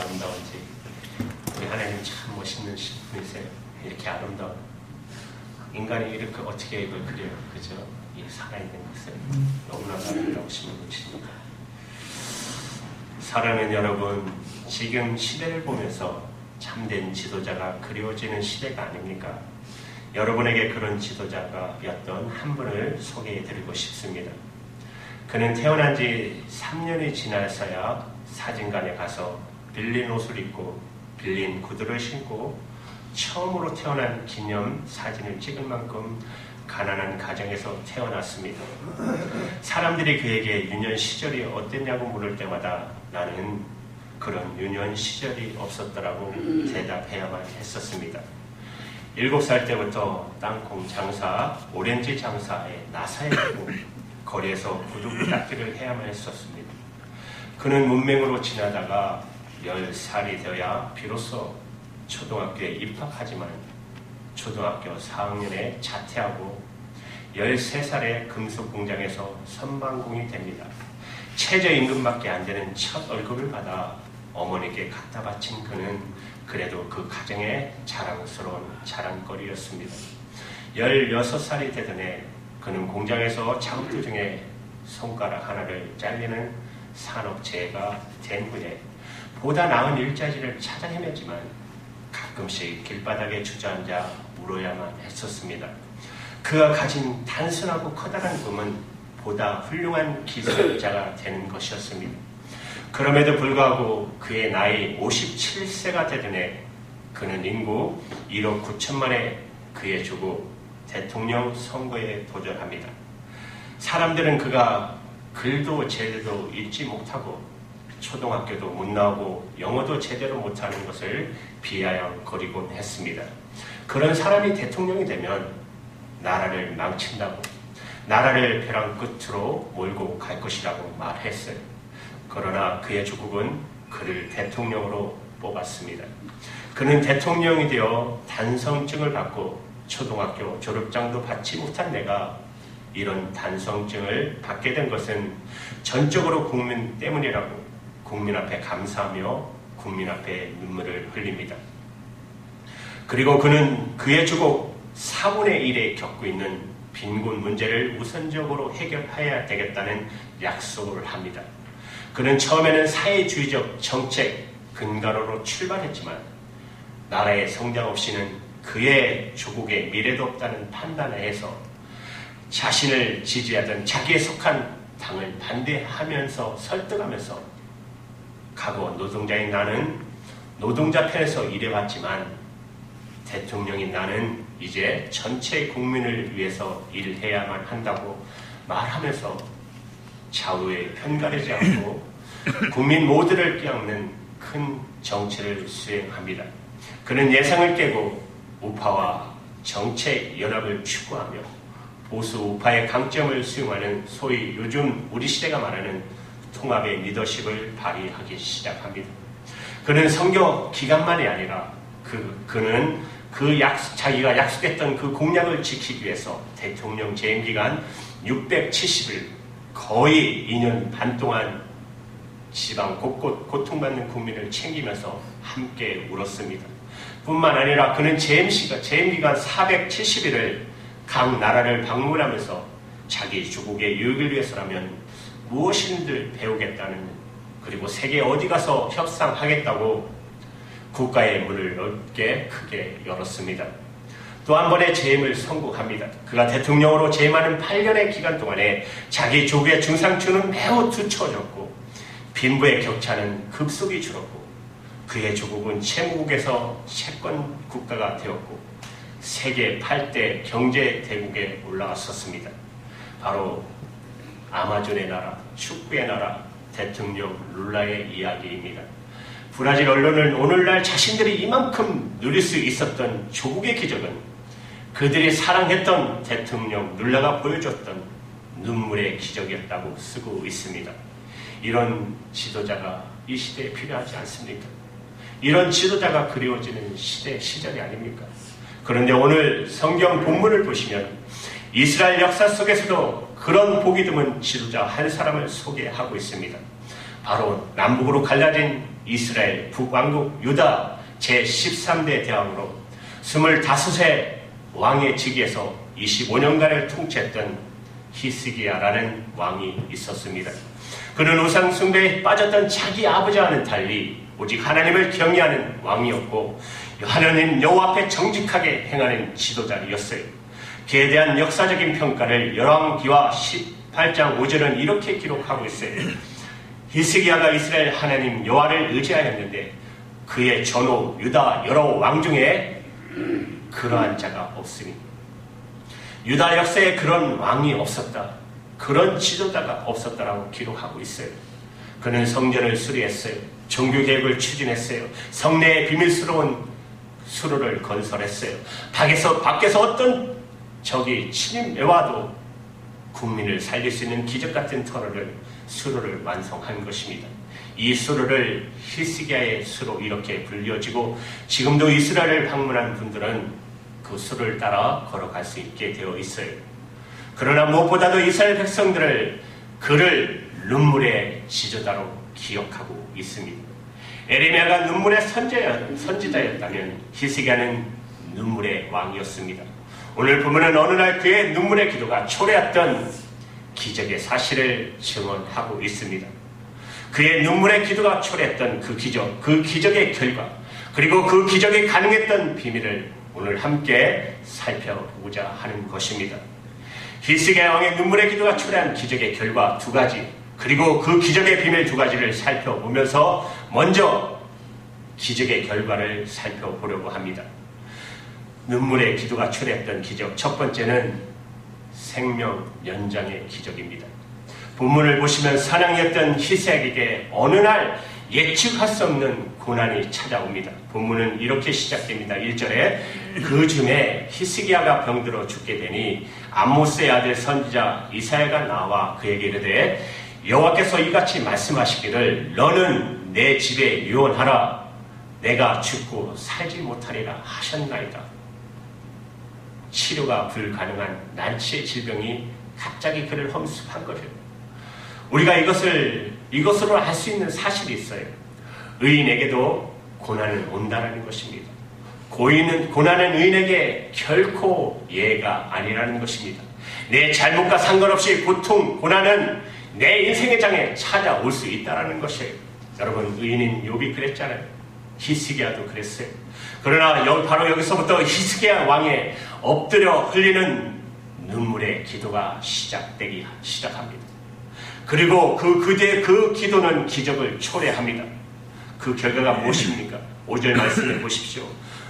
아름다운지. 우리 하나님 참 멋있는 분이세요. 이렇게 아름다운 인간이 이렇게 어떻게 이걸 그려요, 그죠? 이 살아있는 것을 너무나 아름다우신 분이십니다. 사랑하는 여러분, 지금 시대를 보면서 참된 지도자가 그리워지는 시대가 아닙니까? 여러분에게 그런 지도자였던 한 분을 소개해드리고 싶습니다. 그는 태어난 지 3년이 지나서야 사진관에 가서 빌린 옷을 입고 빌린 구두를 신고 처음으로 태어난 기념 사진을 찍을 만큼 가난한 가정에서 태어났습니다. 사람들이 그에게 유년 시절이 어땠냐고 물을 때마다 나는 그런 유년 시절이 없었더라고 대답해야만 했었습니다. 7살 때부터 땅콩 장사, 오렌지 장사에 나사야 되고 거리에서 구두 닦기를 해야만 했었습니다. 그는 문맹으로 지나다가 10살이 되어야 비로소 초등학교에 입학하지만 초등학교 4학년에 자퇴하고 13살에 금속공장에서 선방공이 됩니다. 최저임금밖에 안 되는 첫 월급을 받아 어머니께 갖다 바친 그는 그래도 그 가정의 자랑스러운 자랑거리였습니다. 16살이 되던 해 그는 공장에서 작업들 중에 손가락 하나를 잘리는 산업재해가 된 후에 보다 나은 일자리를 찾아 헤맸지만 가끔씩 길바닥에 주저앉아 울어야만 했었습니다. 그가 가진 단순하고 커다란 꿈은 보다 훌륭한 기술자가 되는 것이었습니다. 그럼에도 불구하고 그의 나이 57세가 되던 해 그는 인구 1억 9천만의 그의 조국 대통령 선거에 도전합니다. 사람들은 그가 글도 제대로 읽지 못하고 초등학교도 못 나오고 영어도 제대로 못하는 것을 비아냥거리곤 했습니다. 그런 사람이 대통령이 되면 나라를 망친다고, 나라를 벼랑 끝으로 몰고 갈 것이라고 말했어요. 그러나 그의 조국은 그를 대통령으로 뽑았습니다. 그는 대통령이 되어 단성증을 받고 초등학교 졸업장도 받지 못한 내가 이런 단성증을 받게 된 것은 전적으로 국민 때문이라고 국민 앞에 감사하며 국민 앞에 눈물을 흘립니다. 그리고 그는 그의 조국 4분의 1에 겪고 있는 빈곤 문제를 우선적으로 해결해야 되겠다는 약속을 합니다. 그는 처음에는 사회주의적 정책 근간으로 출발했지만 나라의 성장 없이는 그의 조국의 미래도 없다는 판단하에서 자신을 지지하던 자기에 속한 당을 반대하면서 설득하면서 과거 노동자인 나는 노동자 편에서 일해왔지만 대통령인 나는 이제 전체 국민을 위해서 일해야만 한다고 말하면서 좌우에 편가르지 않고 국민 모두를 껴안는 큰 정치를 수행합니다. 그는 예상을 깨고 우파와 정책 연합을 추구하며 보수 우파의 강점을 수용하는 소위 요즘 우리 시대가 말하는 통합의 리더십을 발휘하기 시작합니다. 그는 선거 기간만이 아니라 그는 자기가 약속했던 그 공약을 지키기 위해서 대통령 재임 기간 670일 거의 2년 반 동안 지방 곳곳 고통받는 국민을 챙기면서 함께 울었습니다. 뿐만 아니라 그는 재임 기간 470일을 각 나라를 방문하면서 자기 조국의 유익을 위해서라면 무엇이든 배우겠다는, 그리고 세계 어디 가서 협상하겠다고 국가의 문을 넓게 크게 열었습니다. 또 한 번의 재임을 성공합니다. 그가 대통령으로 재임하는 8년의 기간 동안에 자기 조국의 중상층은 매우 뒤처졌고 빈부의 격차는 급속히 줄었고 그의 조국은 채무국에서 채권 국가가 되었고 세계 8대 경제 대국에 올라왔었습니다. 바로 아마존의 나라, 축구의 나라, 대통령 룰라의 이야기입니다. 브라질 언론은 오늘날 자신들이 이만큼 누릴 수 있었던 조국의 기적은 그들이 사랑했던 대통령 룰라가 보여줬던 눈물의 기적이었다고 쓰고 있습니다. 이런 지도자가 이 시대에 필요하지 않습니까? 이런 지도자가 그리워지는 시절이 아닙니까? 그런데 오늘 성경 본문을 보시면 이스라엘 역사 속에서도 그런 보기 드문 지도자 한 사람을 소개하고 있습니다. 바로 남북으로 갈라진 이스라엘 북왕국 유다 제13대 대왕으로 25세 왕의 직위에서 25년간을 통치했던 히스기야라는 왕이 있었습니다. 그는 우상 숭배에 빠졌던 자기 아버지와는 달리 오직 하나님을 경외하는 왕이었고 하나님 여호와 앞에 정직하게 행하는 지도자였어요. 그에 대한 역사적인 평가를 열왕기와 18장 5절은 이렇게 기록하고 있어요. 히스기야가 이스라엘 하나님 여호와를 의지하였는데 그의 전후 유다 여러 왕 중에 그러한 자가 없으니 유다 역사에 그런 왕이 없었다. 그런 지도자가 없었다라고 기록하고 있어요. 그는 성전을 수리했어요. 종교개혁을 추진했어요. 성내에 비밀스러운 수로를 건설했어요. 밖에서 어떤 적이 침입해와도 국민을 살릴 수 있는 기적같은 수로를 완성한 것입니다. 이 수로를 히스기야의 수로 이렇게 불려지고 지금도 이스라엘을 방문한 분들은 그 수를 따라 걸어갈 수 있게 되어 있어요. 그러나 무엇보다도 이스라엘 백성들을 그를 눈물의 지도자로 기억하고 있습니다. 에레미야가 눈물의 선지자였다면 히스기야는 눈물의 왕이었습니다. 오늘 보면은 어느 날 그의 눈물의 기도가 초래했던 기적의 사실을 증언하고 있습니다. 그의 눈물의 기도가 초래했던 그 기적의 결과, 그리고 그 기적이 가능했던 비밀을 오늘 함께 살펴보고자 하는 것입니다. 히스기야 왕의 눈물의 기도가 초래한 기적의 결과 두 가지, 그리고 그 기적의 비밀 두 가지를 살펴보면서 먼저 기적의 결과를 살펴보려고 합니다. 눈물의 기도가 초래했던 기적, 첫 번째는 생명 연장의 기적입니다. 본문을 보시면 사랑이었던 히스기야에게 어느 날 예측할 수 없는 고난이 찾아옵니다. 본문은 이렇게 시작됩니다. 1절에 그 즈음에 히스기야가 병들어 죽게 되니 아모스의 아들 선지자 이사야가 나와 그에게 이르되 여호와께서 이같이 말씀하시기를 너는 내 집에 유언하라 내가 죽고 살지 못하리라 하셨나이다. 치료가 불가능한 난치의 질병이 갑자기 그를 험습한 것이에요. 우리가 이것으로 알 수 있는 사실이 있어요. 의인에게도 고난은 온다는 것입니다. 고난은 의인에게 결코 예가 아니라는 것입니다. 내 잘못과 상관없이 고통, 고난은 내 인생의 장에 찾아올 수 있다는 것이에요. 여러분, 의인인 욥이 그랬잖아요. 히스기야도 그랬어요. 그러나 바로 여기서부터 히스기야 왕의 엎드려 흘리는 눈물의 기도가 시작되기 시작합니다. 그리고 그 기도는 기적을 초래합니다. 그 결과가 무엇입니까? 5절 말씀해 보십시오.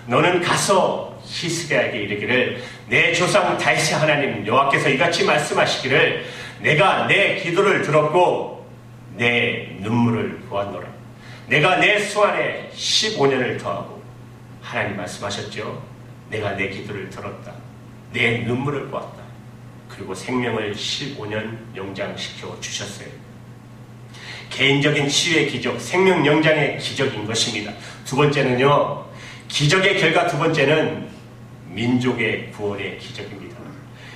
너는 가서 히스기야에게 이르기를 내 조상 다윗의 하나님 여호와께서 이같이 말씀하시기를 내가 내 기도를 들었고 내 눈물을 보았노라. 내가 내 수완에 15년을 더하고 하나님 말씀하셨죠. 내가 내 기도를 들었다. 내 눈물을 보았다. 그리고 생명을 15년 연장시켜 주셨어요. 개인적인 치유의 기적, 생명 연장의 기적인 것입니다. 두 번째는요, 기적의 결과 두 번째는 민족의 구원의 기적입니다.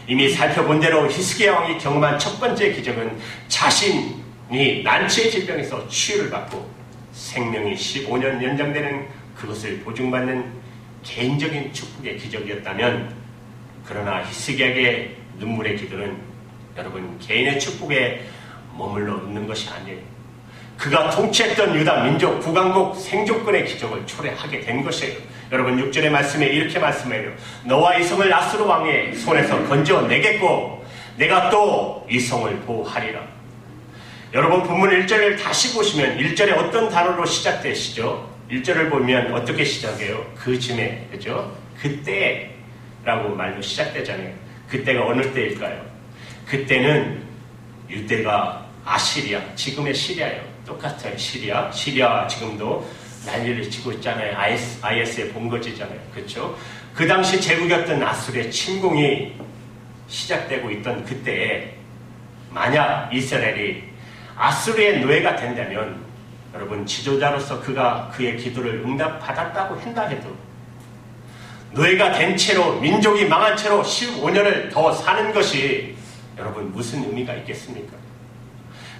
이미 살펴본 대로 히스기야 왕이 경험한 첫 번째 기적은 자신이 난치의 질병에서 치유를 받고 생명이 15년 연장되는 그것을 보증받는 개인적인 축복의 기적이었다면, 그러나 히스기야에게 눈물의 기도는 여러분 개인의 축복에 머물러 있는 것이 아니에요. 그가 통치했던 유다 민족 북왕국 생존권의 기적을 초래하게 된 것이에요. 여러분 6절의 말씀에 이렇게 말씀해요. 너와 이 성을 아수르 왕의 손에서 건져내겠고 내가 또 이 성을 보호하리라. 여러분 본문 1절을 다시 보시면 1절에 어떤 단어로 시작되시죠? 1절을 보면 어떻게 시작해요? 그 즈음에, 그죠? 그때라고 말로 시작되잖아요. 그때가 어느 때일까요? 그때는 유대가 아시리아, 지금의 시리아예요. 똑같아요. 시리아 지금도 난리를 치고 있잖아요. IS의 본거지잖아요. 그렇죠? 그 당시 제국이었던 아수르의 침공이 시작되고 있던 그때에 만약 이스라엘이 아수르의 노예가 된다면 여러분 지도자로서 그가 그의 기도를 응답받았다고 한다 해도 노예가 된 채로 민족이 망한 채로 15년을 더 사는 것이 여러분 무슨 의미가 있겠습니까?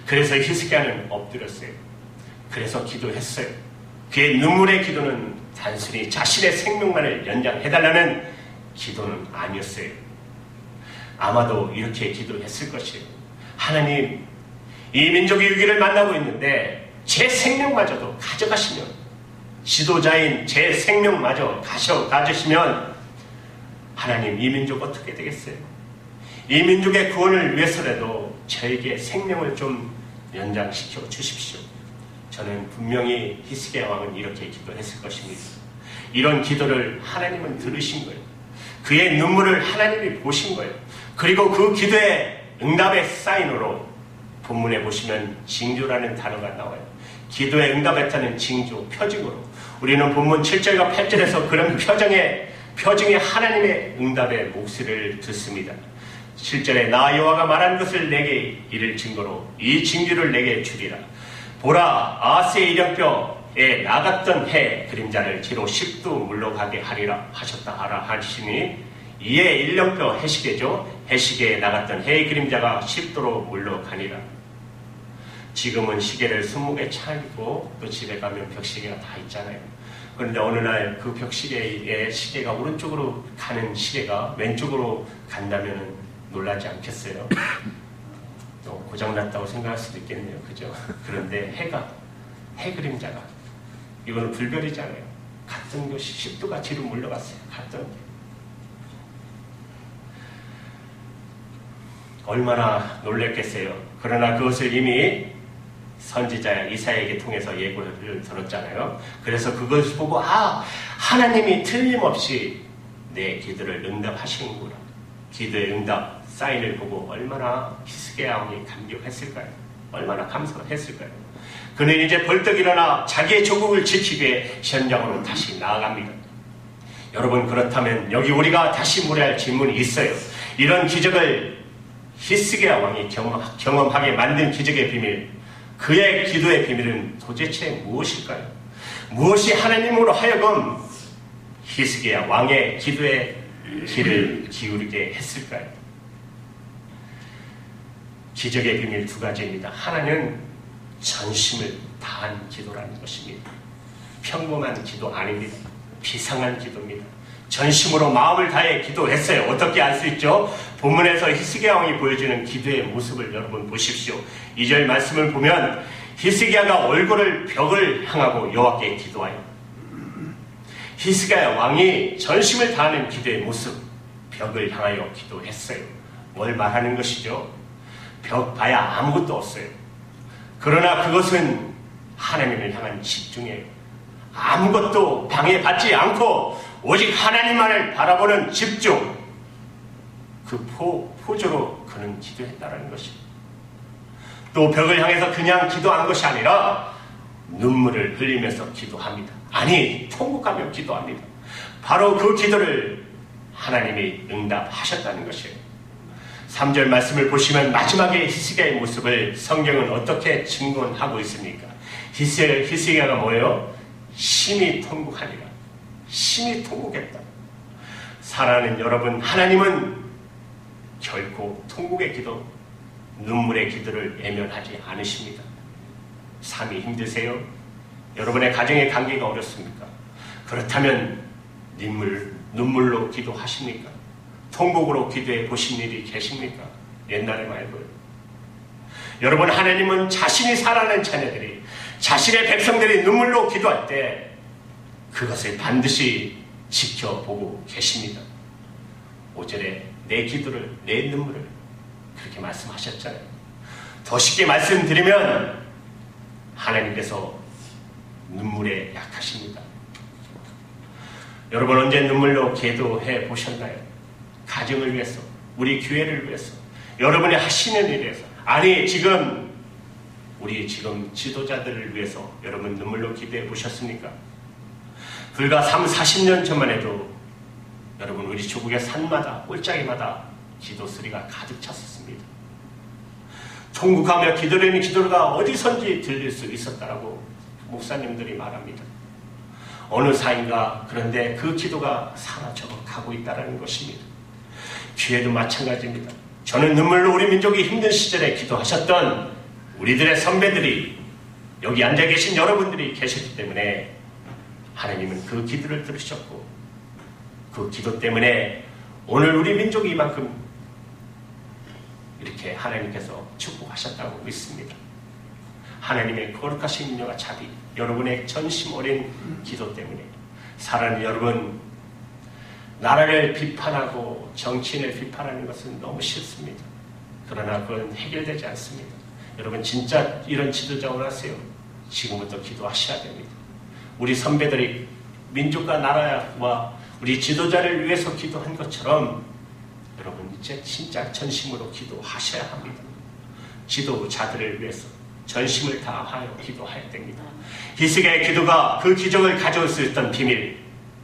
그래서 히스기야는 엎드렸어요. 그래서 기도했어요. 그의 눈물의 기도는 단순히 자신의 생명만을 연장해달라는 기도는 아니었어요. 아마도 이렇게 기도했을 것이에요. 하나님, 이 민족이 위기를 만나고 있는데 제 생명마저도 가져가시면, 지도자인 제 생명마저 가져시면 하나님, 이 민족 어떻게 되겠어요? 이 민족의 구원을 위해서라도 저에게 생명을 좀 연장시켜 주십시오. 저는 분명히 히스기야 왕은 이렇게 기도했을 것입니다. 이런 기도를 하나님은 들으신 거예요. 그의 눈물을 하나님이 보신 거예요. 그리고 그 기도의 응답의 사인으로 본문에 보시면 징조라는 단어가 나와요. 기도의 응답했다는 징조, 표징으로 우리는 본문 7절과 8절에서 그런 표징의 하나님의 응답의 목소리를 듣습니다. 7절에 나 여호와가 말한 것을 내게 이를 증거로 이 징조를 내게 주리라. 보라, 아스의 일령뼈에 나갔던 해 그림자를 뒤로 10도 물러가게 하리라 하셨다 하라 하시니, 이에 일령뼈 해시계죠. 해시계에 나갔던 해의 그림자가 10도로 물러가니라. 지금은 시계를 손목에 차고 또 집에 가면 벽시계가 다 있잖아요. 그런데 어느 날 그 벽시계의 시계가 오른쪽으로 가는 시계가 왼쪽으로 간다면 놀라지 않겠어요? 또 고장났다고 생각할 수도 있겠네요. 그죠? 그런데 해 그림자가, 이거는 불별이잖아요. 갔던 곳이 10도가 뒤로 물러갔어요. 갔던 얼마나 놀랬겠어요. 그러나 그것을 이미 선지자 이사야에게 통해서 예고를 들었잖아요. 그래서 그것을 보고 하나님이 틀림없이 내 기도를 응답하시는구나. 기도의 응답 사인을 보고 얼마나 히스기야 왕이 감격했을까요? 얼마나 감사했을까요? 그는 이제 벌떡 일어나 자기의 조국을 지키기 위해 현장으로 다시 나아갑니다. 여러분, 그렇다면 여기 우리가 다시 물어야 할 질문이 있어요. 이런 기적을 히스기야 왕이 경험하게 만든 기적의 비밀, 그의 기도의 비밀은 도대체 무엇일까요? 무엇이 하나님으로 하여금 히스기야 왕의 기도에 귀를 기울이게 했을까요? 기적의 비밀 두 가지입니다. 하나는 전심을 다한 기도라는 것입니다. 평범한 기도 아닙니다. 비상한 기도입니다. 전심으로 마음을 다해 기도했어요. 어떻게 알 수 있죠? 본문에서 히스기야 왕이 보여주는 기도의 모습을 여러분 보십시오. 2절 말씀을 보면 히스기야가 얼굴을 벽을 향하고 여호와께 기도하여, 히스기야 왕이 전심을 다하는 기도의 모습, 벽을 향하여 기도했어요. 뭘 말하는 것이죠? 벽 봐야 아무것도 없어요. 그러나 그것은 하나님을 향한 집중이에요. 아무것도 방해받지 않고 오직 하나님만을 바라보는 집중, 그 포조로 그는 기도했다는 것입니다. 또 벽을 향해서 그냥 기도한 것이 아니라 눈물을 흘리면서 기도합니다. 아니, 통곡하며 기도합니다. 바로 그 기도를 하나님이 응답하셨다는 것이에요. 3절 말씀을 보시면 마지막에 히스기야의 모습을 성경은 어떻게 증언하고 있습니까? 히스기야가 뭐예요? 심히 통곡하니라. 심히 통곡했다. 사랑하는 여러분, 하나님은 결코 통곡의 기도, 눈물의 기도를 외면하지 않으십니다. 삶이 힘드세요? 여러분의 가정의 관계가 어렵습니까? 그렇다면 눈물로 기도하십니까? 통곡으로 기도해 보신 일이 계십니까? 옛날에 말고요. 여러분, 하나님은 자신이 사랑하는 자녀들이, 자신의 백성들이 눈물로 기도할 때 그것을 반드시 지켜보고 계십니다. 5절에 내 기도를, 내 눈물을 그렇게 말씀하셨잖아요. 더 쉽게 말씀드리면 하나님께서 눈물에 약하십니다. 여러분, 언제 눈물로 기도해 보셨나요? 가정을 위해서, 우리 교회를 위해서, 여러분이 하시는 일에 대해서, 아니 우리 지금 지도자들을 위해서 여러분 눈물로 기도해 보셨습니까? 불과 40년 전만 해도 여러분 우리 조국의 산마다 꼴짝이마다 기도 소리가 가득 찼었습니다. 통곡하며 기도하는 기도가 어디선지 들릴 수 있었다라고 목사님들이 말합니다. 어느 사이인가 그런데 그 기도가 사라져 가고 있다는 것입니다. 교회도 마찬가지입니다. 저는 눈물로 우리 민족이 힘든 시절에 기도하셨던 우리들의 선배들이, 여기 앉아 계신 여러분들이 계셨기 때문에 하나님은 그 기도를 들으셨고 그 기도 때문에 오늘 우리 민족이 이만큼 이렇게 하나님께서 축복하셨다고 믿습니다. 하나님의 거룩하신 인여가 자비, 여러분의 전심 어린 기도 때문에 사랑하는 여러분, 나라를 비판하고 정치인을 비판하는 것은 너무 싫습니다. 그러나 그건 해결되지 않습니다. 여러분 진짜 이런 지도자 원하세요? 지금부터 기도하셔야 됩니다. 우리 선배들이 민족과 나라와 우리 지도자를 위해서 기도한 것처럼 여러분 이제 진짜 전심으로 기도하셔야 합니다. 지도자들을 위해서 전심을 다하여 기도해야 됩니다. 히스기야의 기도가 그 기적을 가져올 수 있던 비밀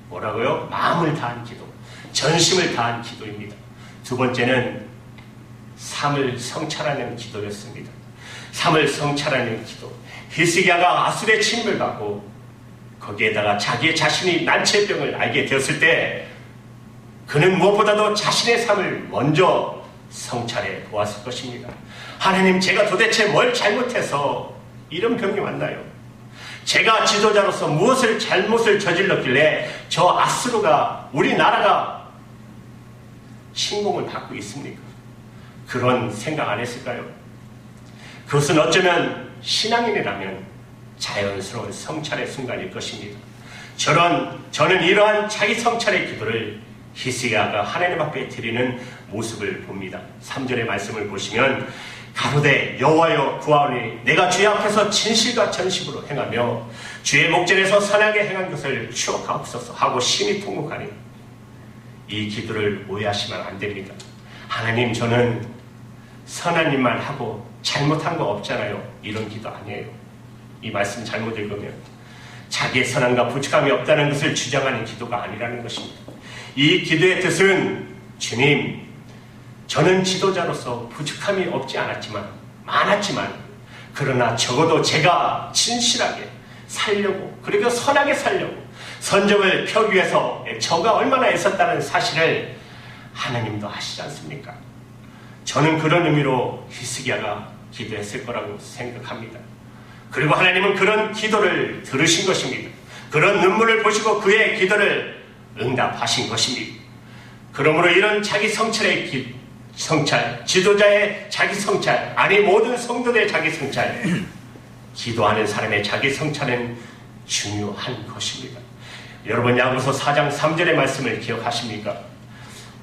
뭐라고요? 마음을 다한 기도, 전심을 다한 기도입니다. 두 번째는 삶을 성찰하는 기도였습니다. 삶을 성찰하는 기도. 히스기야가 아수르의 침입을 받고 거기에다가 자기 자신이 난치병을 알게 되었을 때 그는 무엇보다도 자신의 삶을 먼저 성찰해 보았을 것입니다. 하나님, 제가 도대체 뭘 잘못해서 이런 병이 왔나요? 제가 지도자로서 무엇을 잘못을 저질렀길래 저 아수르가, 우리나라가 침공을 받고 있습니까? 그런 생각 안 했을까요? 그것은 어쩌면 신앙인이라면 자연스러운 성찰의 순간일 것입니다. 저는 이러한 자기 성찰의 기도를 히스기야가 하나님 앞에 드리는 모습을 봅니다. 3절의 말씀을 보시면 가로되 여호와여 구하오니 내가 주의 앞에서 진실과 전심으로 행하며 주의 목전에서 선하게 행한 것을 추억하옵소서 하고 심히 통곡하니 이 기도를 오해하시면 안 됩니다. 하나님, 저는 선한 일만 하고 잘못한 거 없잖아요. 이런 기도 아니에요. 이 말씀 잘못 읽으면 자기의 선함과 부족함이 없다는 것을 주장하는 기도가 아니라는 것입니다. 이 기도의 뜻은 주님, 저는 지도자로서 부족함이 없지 많았지만 그러나 적어도 제가 진실하게 살려고, 그리고 선하게 살려고 선정을 펴기 위해서 저가 얼마나 애썼다는 사실을 하나님도 아시지 않습니까? 저는 그런 의미로 히스기야가 기도했을 거라고 생각합니다. 그리고 하나님은 그런 기도를 들으신 것입니다. 그런 눈물을 보시고 그의 기도를 응답하신 것입니다. 그러므로 이런 자기 성찰의 성찰, 지도자의 자기 성찰, 아니 모든 성도들의 자기 성찰, 기도하는 사람의 자기 성찰은 중요한 것입니다. 여러분 야고보서 4장 3절의 말씀을 기억하십니까?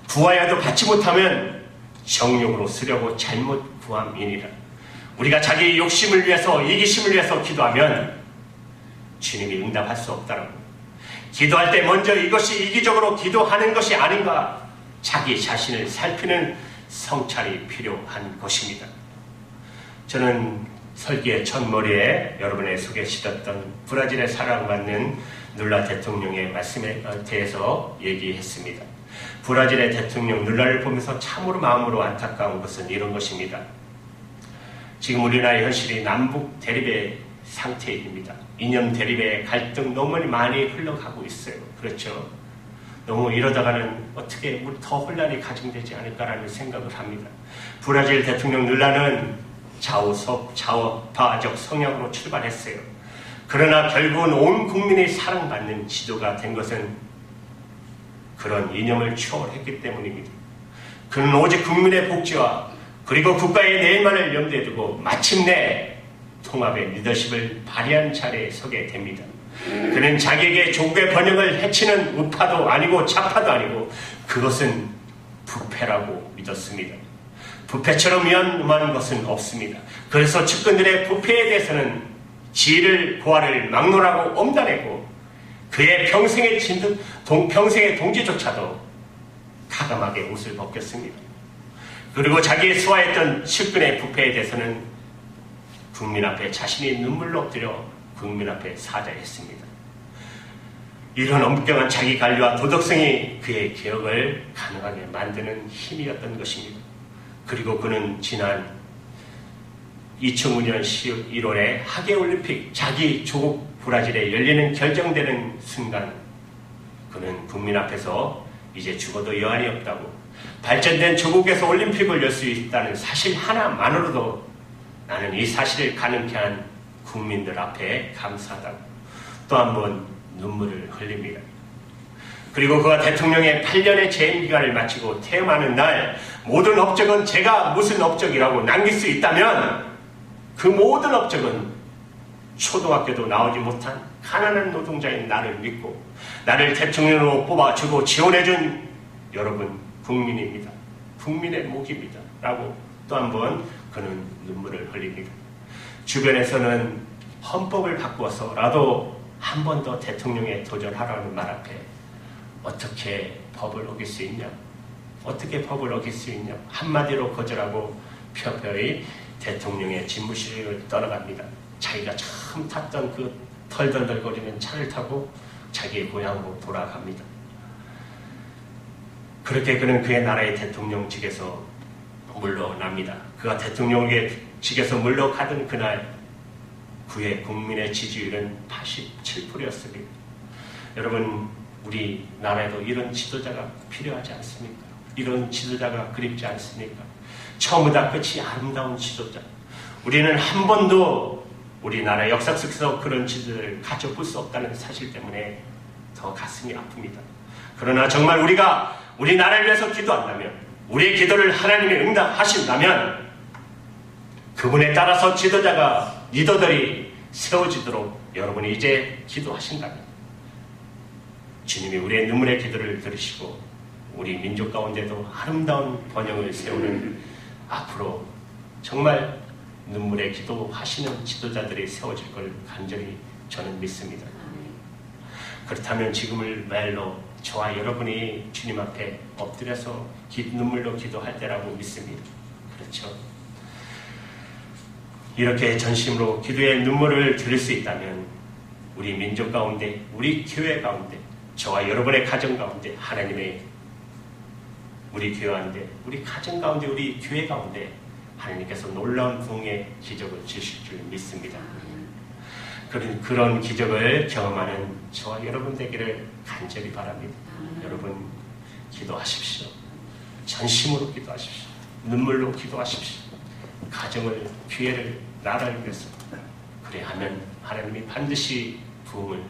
구하여도 받지 못하면 정욕으로 쓰려고 잘못 구함이니라. 우리가 자기 욕심을 위해서, 이기심을 위해서 기도하면 주님이 응답할 수 없다는 겁니다. 기도할 때 먼저 이것이 이기적으로 기도하는 것이 아닌가 자기 자신을 살피는 성찰이 필요한 것입니다. 저는 설교의 첫머리에 여러분의 소개시켰던 브라질에 사랑받는 룰라 대통령의 말씀에 대해서 얘기했습니다. 브라질의 대통령 룰라를 보면서 참으로 마음으로 안타까운 것은 이런 것입니다. 지금 우리나라의 현실이 남북 대립의 상태입니다. 이념 대립의 갈등 너무 많이 흘러가고 있어요. 그렇죠? 너무 이러다가는 어떻게 더 혼란이 가중되지 않을까라는 생각을 합니다. 브라질 대통령 룰라는 좌파적 성향으로 출발했어요. 그러나 결국은 온 국민이 사랑받는 지도가 된 것은 그런 이념을 초월했기 때문입니다. 그는 오직 국민의 복지와 그리고 국가의 내일만을 염두에 두고 마침내 통합의 리더십을 발휘한 자리에 서게 됩니다. 그는 자기에게 조국의 번영을 해치는 우파도 아니고 좌파도 아니고 그것은 부패라고 믿었습니다. 부패처럼 위험한 것은 없습니다. 그래서 측근들의 부패에 대해서는 지위를 고하를 막론하고 엄단했고 그의 평생의 동지조차도 가감하게 옷을 벗겼습니다. 그리고 자기의 수하했던 측근의 부패에 대해서는 국민 앞에 자신이 눈물로 엎드려 국민 앞에 사죄했습니다. 이런 엄격한 자기 관리와 도덕성이 그의 개혁을 가능하게 만드는 힘이었던 것입니다. 그리고 그는 지난 2009년 1월에 하계올림픽 자기 조국 브라질에 열리는 결정되는 순간 그는 국민 앞에서 이제 죽어도 여한이 없다고 발전된 조국에서 올림픽을 열 수 있다는 사실 하나만으로도 나는 이 사실을 가능케 한 국민들 앞에 감사하다고 또 한 번 눈물을 흘립니다. 그리고 그가 대통령의 8년의 재임 기간을 마치고 퇴임하는 날 모든 업적은 제가 무슨 업적이라고 남길 수 있다면 그 모든 업적은 초등학교도 나오지 못한 가난한 노동자인 나를 믿고 나를 대통령으로 뽑아주고 지원해준 여러분 국민입니다. 국민의 목입니다. 라고 또 한 번 그는 눈물을 흘립니다. 주변에서는 헌법을 바꾸어서라도 한 번 더 대통령에 도전하라는 말 앞에 어떻게 법을 어길 수 있냐? 어떻게 법을 어길 수 있냐? 한마디로 거절하고 펴펴이 대통령의 집무실을 떠나갑니다. 자기가 참 탔던 그 덜덜덜거리는 차를 타고 자기의 고향으로 돌아갑니다. 그렇게 그는 그의 나라의 대통령직에서 물러납니다. 그가 대통령직에서 물러가던 그날 그의 국민의 지지율은 87%였습니다. 여러분, 우리 나라에도 이런 지도자가 필요하지 않습니까? 이런 지도자가 그립지 않습니까? 처음부터 끝이 아름다운 지도자. 우리는 한 번도 우리나라 역사 속에서 그런 지도자를 가져볼 수 없다는 사실 때문에 더 가슴이 아픕니다. 그러나 정말 우리가 우리나라를 위해서 기도한다면, 우리의 기도를 하나님이 응답하신다면 그분에 따라서 지도자가, 리더들이 세워지도록 여러분이 이제 기도하신다면 주님이 우리의 눈물의 기도를 들으시고 우리 민족 가운데도 아름다운 번영을 세우는 앞으로 정말 눈물의 기도하시는 지도자들이 세워질 걸 간절히 저는 믿습니다. 그렇다면 지금을 말로 저와 여러분이 주님 앞에 엎드려서 눈물로 기도할 때라고 믿습니다. 그렇죠? 이렇게 전심으로 기도의 눈물을 들을 수 있다면 우리 민족 가운데, 우리 교회 가운데, 저와 여러분의 가정 가운데 하나님의 우리 교회 가운데, 우리 가정 가운데, 우리 교회 가운데 하나님께서 놀라운 부흥의 기적을 주실 줄 믿습니다. 그런 기적을 경험하는 저와 여러분 되기를 간절히 바랍니다. 여러분 기도하십시오. 전심으로 기도하십시오. 눈물로 기도하십시오. 가정을, 교회를, 나라를 위해서. 그래야하면 하나님이 반드시 부흥을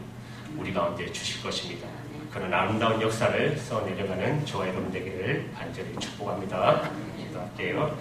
우리 가운데 주실 것입니다. 그런 아름다운 역사를 써내려가는 저와 여러분 되기를 간절히 축복합니다. 기도할게요.